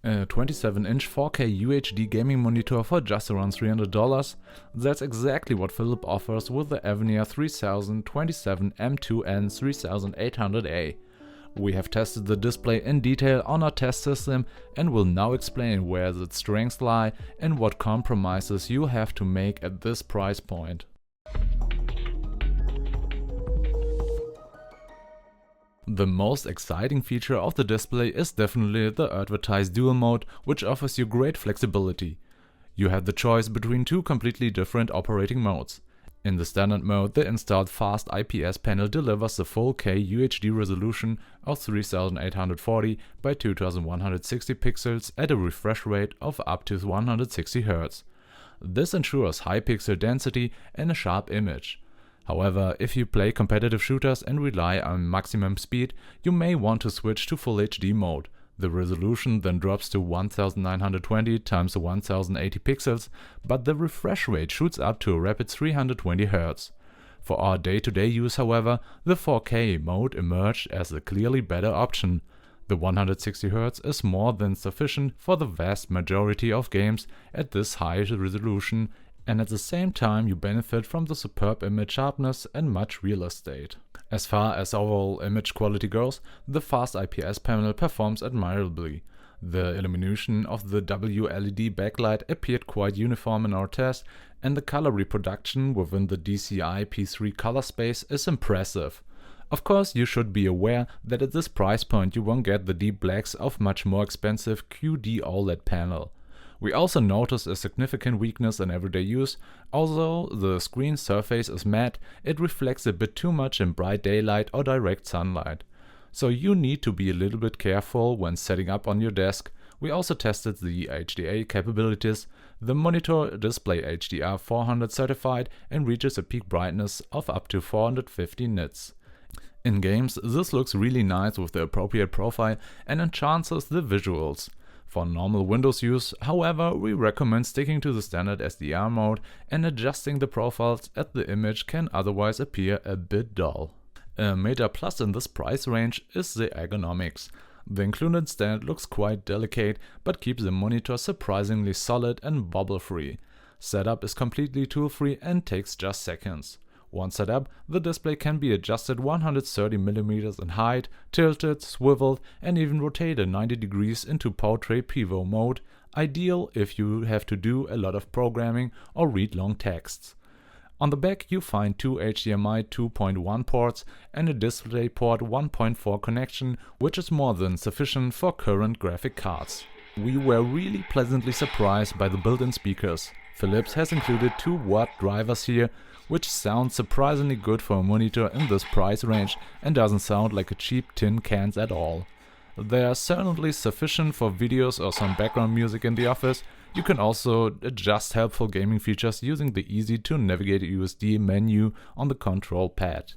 A 27-inch 4K UHD gaming monitor for just around $300? That's exactly what Philips offers with the Evnia 27M2N3800A. We have tested the display in detail on our test system and will now explain where its strengths lie and what compromises you have to make at this price point. The most exciting feature of the display is definitely the advertised dual mode, which offers you great flexibility. You have the choice between two completely different operating modes. In the standard mode, the installed fast IPS panel delivers the full K UHD resolution of 3840 by 2160 pixels at a refresh rate of up to 160 Hz. This ensures high pixel density and a sharp image. However, if you play competitive shooters and rely on maximum speed, you may want to switch to Full HD mode. The resolution then drops to 1920 x 1080 pixels, but the refresh rate shoots up to a rapid 320 Hz. For our day-to-day use, however, the 4K mode emerged as a clearly better option. The 160 Hz is more than sufficient for the vast majority of games at this high resolution, and at the same time you benefit from the superb image sharpness and much real estate. As far as overall image quality goes, the fast IPS panel performs admirably. The illumination of the WLED backlight appeared quite uniform in our test, and the color reproduction within the DCI P3 color space is impressive. Of course, you should be aware that at this price point you won't get the deep blacks of much more expensive QD OLED panel. We also notice a significant weakness in everyday use. Although the screen surface is matte, it reflects a bit too much in bright daylight or direct sunlight. So you need to be a little bit careful when setting up on your desk. We also tested the HDR capabilities. The monitor display HDR 400 certified and reaches a peak brightness of up to 450 nits. In games, this looks really nice with the appropriate profile and enhances the visuals. For normal Windows use, however, we recommend sticking to the standard SDR mode, and adjusting the profiles as the image can otherwise appear a bit dull. A major plus in this price range is the ergonomics. The included stand looks quite delicate, but keeps the monitor surprisingly solid and wobble-free. Setup is completely tool-free and takes just seconds. Once set up, the display can be adjusted 130mm in height, tilted, swiveled, and even rotated 90 degrees into portrait pivot mode, ideal if you have to do a lot of programming or read long texts. On the back you find two HDMI 2.1 ports and a DisplayPort 1.4 connection, which is more than sufficient for current graphic cards. We were really pleasantly surprised by the built-in speakers. Philips has included 2 watt drivers here, which sounds surprisingly good for a monitor in this price range and doesn't sound like a cheap tin cans at all. They are certainly sufficient for videos or some background music in the office. You can also adjust helpful gaming features using the easy to navigate UHD menu on the control pad.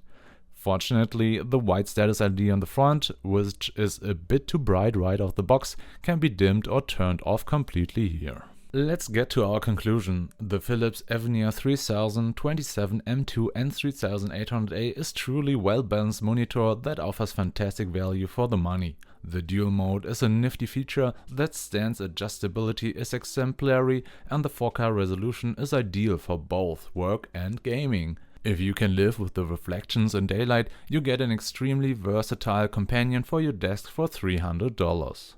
Fortunately, the white status LED on the front, which is a bit too bright right off the box, can be dimmed or turned off completely here. Let's get to our conclusion. The Philips Evnia 27M2N3800A is truly well-balanced monitor that offers fantastic value for the money. The dual mode is a nifty feature that stands adjustability is exemplary, and the 4K resolution is ideal for both work and gaming. If you can live with the reflections in daylight, you get an extremely versatile companion for your desk for $300.